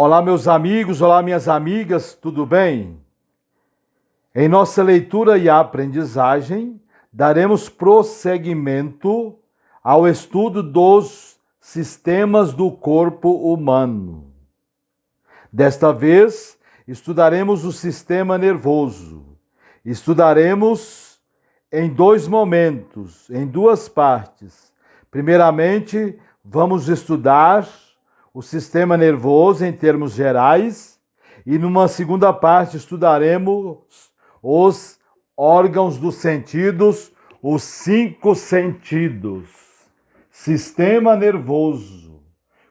Olá, meus amigos, olá, minhas amigas, tudo bem? Em nossa leitura e aprendizagem, daremos prosseguimento ao estudo dos sistemas do corpo humano. Desta vez, estudaremos o sistema nervoso. Estudaremos em dois momentos, em duas partes. Primeiramente, vamos estudar o sistema nervoso em termos gerais, e numa segunda parte estudaremos os órgãos dos sentidos, os 5 sentidos. Sistema nervoso.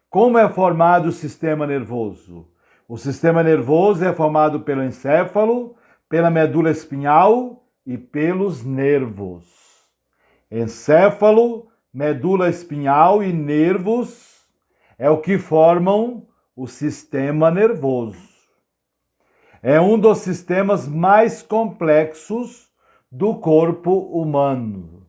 Como é formado o sistema nervoso? O sistema nervoso é formado pelo encéfalo, pela medula espinhal e pelos nervos. Encéfalo, medula espinhal e nervos é o que formam o sistema nervoso. É um dos sistemas mais complexos do corpo humano.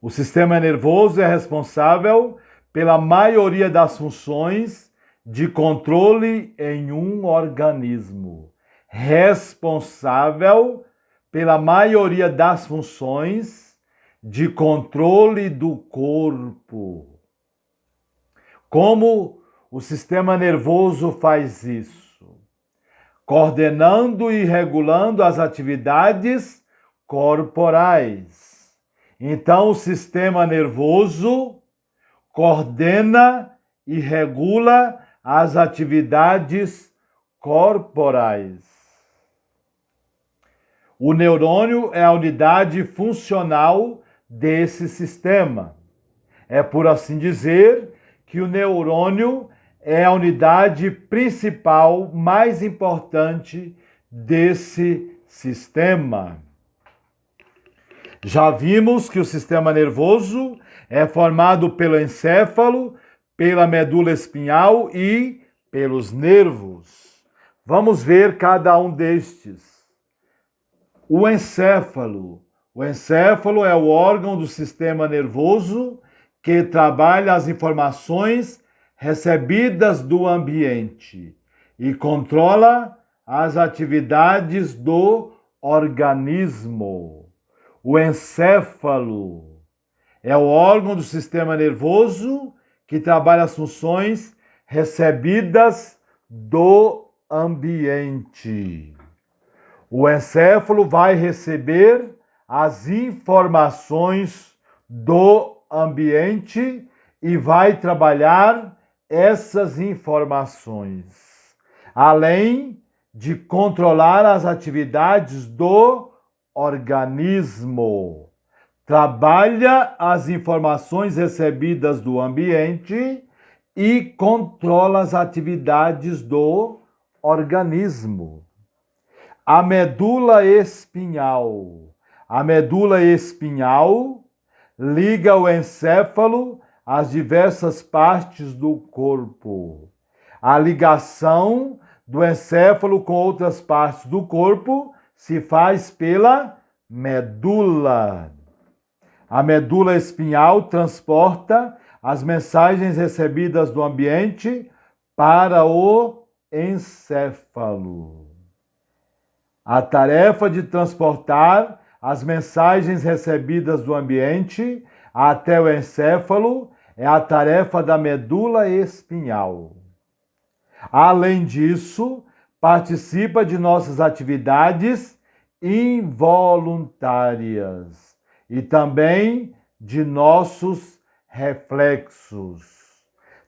O sistema nervoso é responsável pela maioria das funções de controle em um organismo. Responsável pela maioria das funções de controle do corpo. Como o sistema nervoso faz isso? Coordenando e regulando as atividades corporais. Então, o sistema nervoso coordena e regula as atividades corporais. O neurônio é a unidade funcional desse sistema. É, por assim dizer, que o neurônio é a unidade principal, mais importante desse sistema. Já vimos que o sistema nervoso é formado pelo encéfalo, pela medula espinhal e pelos nervos. Vamos ver cada um destes. O encéfalo. O encéfalo é o órgão do sistema nervoso que trabalha as informações recebidas do ambiente e controla as atividades do organismo. O encéfalo é o órgão do sistema nervoso que trabalha as funções recebidas do ambiente. O encéfalo vai receber as informações do ambiente e vai trabalhar essas informações, além de controlar as atividades do organismo. Trabalha as informações recebidas do ambiente e controla as atividades do organismo. A medula espinhal. A medula espinhal liga o encéfalo às diversas partes do corpo. A ligação do encéfalo com outras partes do corpo se faz pela medula. A medula espinhal transporta as mensagens recebidas do ambiente para o encéfalo. A tarefa de transportar as mensagens recebidas do ambiente até o encéfalo é a tarefa da medula espinhal. Além disso, participa de nossas atividades involuntárias e também de nossos reflexos.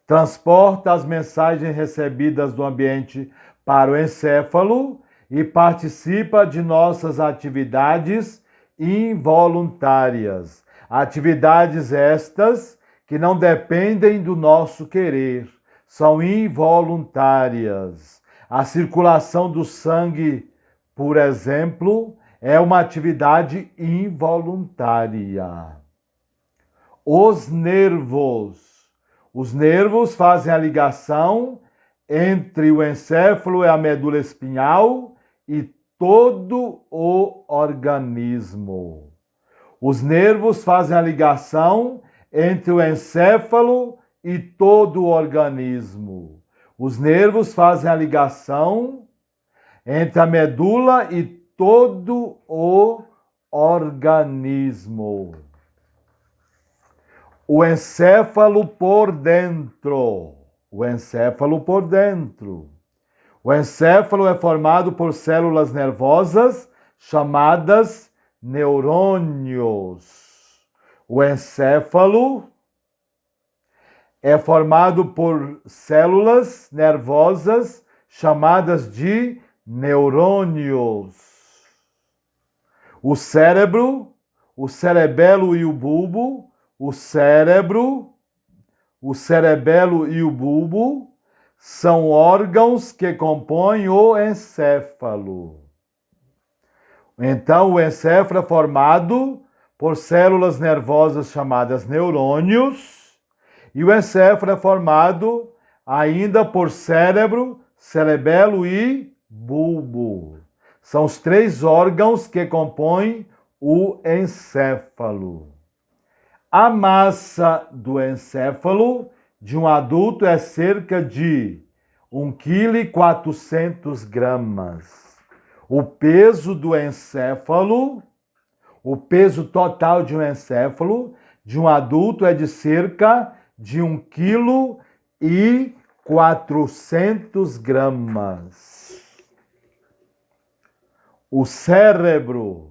Transporta as mensagens recebidas do ambiente para o encéfalo e participa de nossas atividades involuntárias. Atividades estas que não dependem do nosso querer, são involuntárias. A circulação do sangue, por exemplo, é uma atividade involuntária. Os nervos. Os nervos fazem a ligação entre o encéfalo e a medula espinhal e todo o organismo. Os nervos fazem a ligação entre o encéfalo e todo o organismo. Os nervos fazem a ligação entre a medula e todo o organismo. O encéfalo por dentro. O encéfalo por dentro. O encéfalo é formado por células nervosas chamadas neurônios. O encéfalo é formado por células nervosas chamadas de neurônios. O cérebro, o cerebelo e o bulbo, o cérebro, o cerebelo e o bulbo são órgãos que compõem o encéfalo. Então, o encéfalo é formado por células nervosas chamadas neurônios, e o encéfalo é formado ainda por cérebro, cerebelo e bulbo. São os três órgãos que compõem o encéfalo. A massa do encéfalo de um adulto é cerca de 1,4 kg. O peso do encéfalo, o peso total de um encéfalo de um adulto é de cerca de 1,4 kg. O cérebro,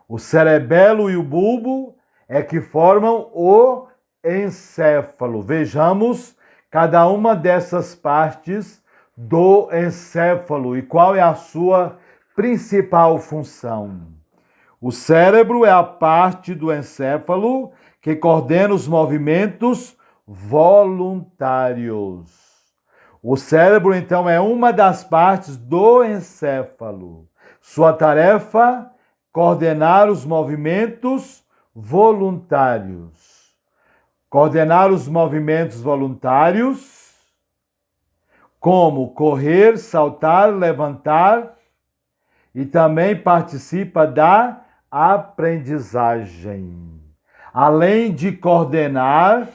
o cerebelo e o bulbo é que formam o encéfalo. Vejamos cada uma dessas partes do encéfalo e qual é a sua principal função. O cérebro é a parte do encéfalo que coordena os movimentos voluntários. O cérebro, então, é uma das partes do encéfalo. Sua tarefa, coordenar os movimentos voluntários. Coordenar os movimentos voluntários, como correr, saltar, levantar, e também participa da aprendizagem. Além de coordenar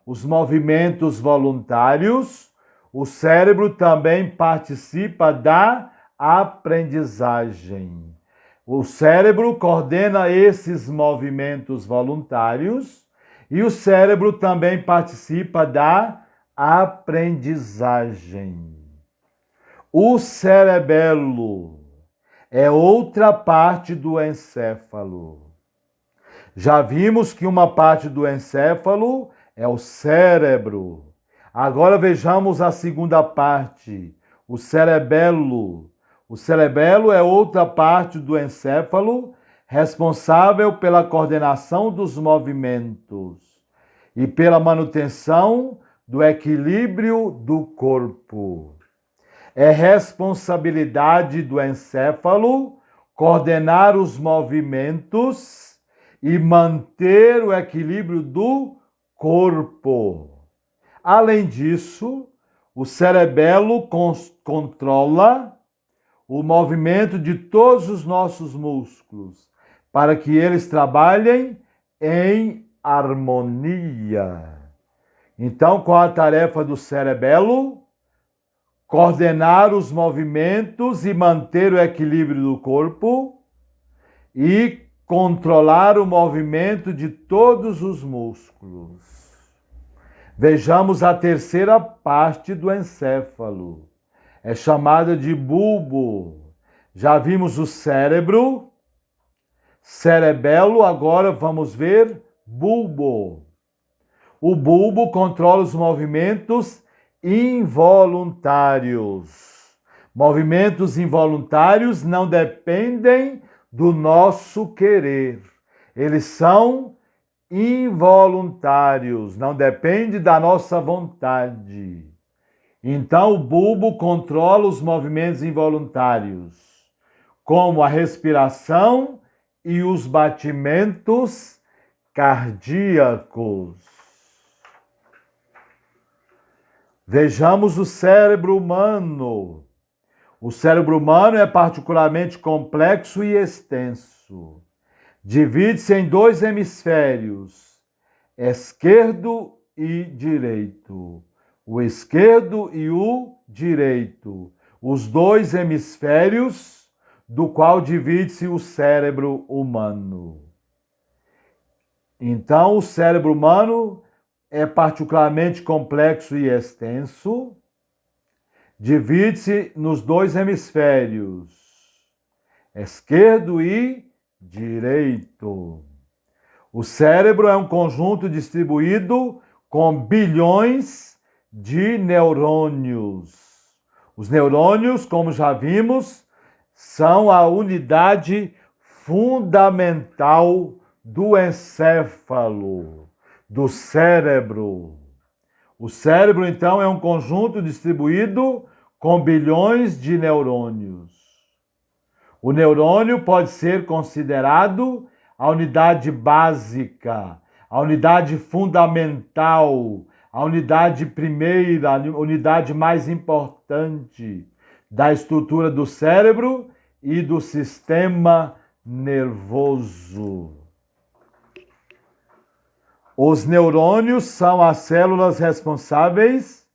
os movimentos voluntários, o cérebro também participa da aprendizagem. O cérebro coordena esses movimentos voluntários e o cérebro também participa da aprendizagem. O cerebelo é outra parte do encéfalo. Já vimos que uma parte do encéfalo é o cérebro. Agora vejamos a segunda parte, o cerebelo. O cerebelo é outra parte do encéfalo responsável pela coordenação dos movimentos e pela manutenção do equilíbrio do corpo. É responsabilidade do encéfalo coordenar os movimentos e manter o equilíbrio do corpo. Além disso, o cerebelo controla o movimento de todos os nossos músculos, para que eles trabalhem em harmonia. Então, qual a tarefa do cerebelo? Coordenar os movimentos e manter o equilíbrio do corpo e controlar o movimento de todos os músculos. Vejamos a terceira parte do encéfalo. É chamada de bulbo. Já vimos o cérebro, cerebelo, agora vamos ver bulbo. O bulbo controla os movimentos involuntários. Movimentos involuntários não dependem do nosso querer. Eles são involuntários, não depende da nossa vontade. Então, o bulbo controla os movimentos involuntários, como a respiração e os batimentos cardíacos. Vejamos o cérebro humano. O cérebro humano é particularmente complexo e extenso. Divide-se em dois hemisférios, esquerdo e direito. o esquerdo e o direito, os dois hemisférios do qual divide-se o cérebro humano. Então, o cérebro humano é particularmente complexo e extenso, divide-se nos dois hemisférios, esquerdo e direito. O cérebro é um conjunto distribuído com bilhões de neurônios. Os neurônios, como já vimos, são a unidade fundamental do encéfalo, do cérebro. O cérebro, então, é um conjunto distribuído com bilhões de neurônios. O neurônio pode ser considerado a unidade básica, a unidade fundamental, a unidade primeira, a unidade mais importante da estrutura do cérebro e do sistema nervoso. Os neurônios são as células responsáveis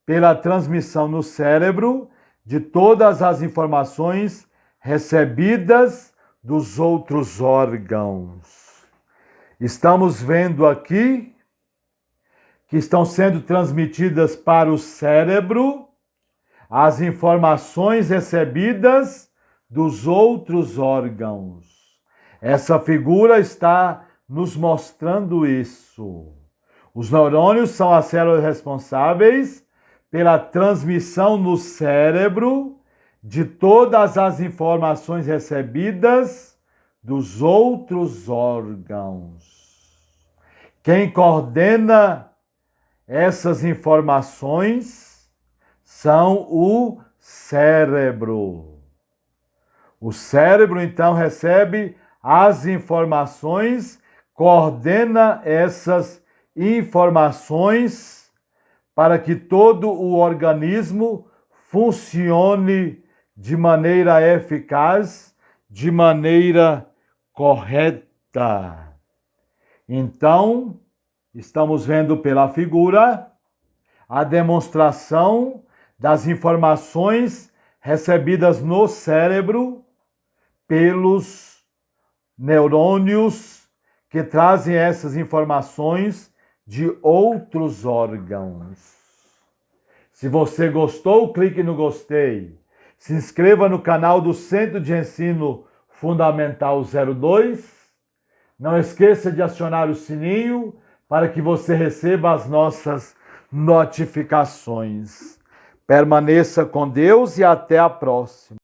pela transmissão no cérebro de todas as informações recebidas dos outros órgãos. Estamos vendo aqui que estão sendo transmitidas para o cérebro as informações recebidas dos outros órgãos. Essa figura está nos mostrando isso. Os neurônios são as células responsáveis pela transmissão no cérebro de todas as informações recebidas dos outros órgãos. Quem coordena essas informações são o cérebro. O cérebro, então, recebe as informações, coordena essas informações para que todo o organismo funcione de maneira eficaz, de maneira correta. Então, estamos vendo pela figura a demonstração das informações recebidas no cérebro pelos neurônios que trazem essas informações de outros órgãos. Se você gostou, clique no gostei. Se inscreva no canal do Centro de Ensino Fundamental 02. Não esqueça de acionar o sininho para que você receba as nossas notificações. Permaneça com Deus e até a próxima.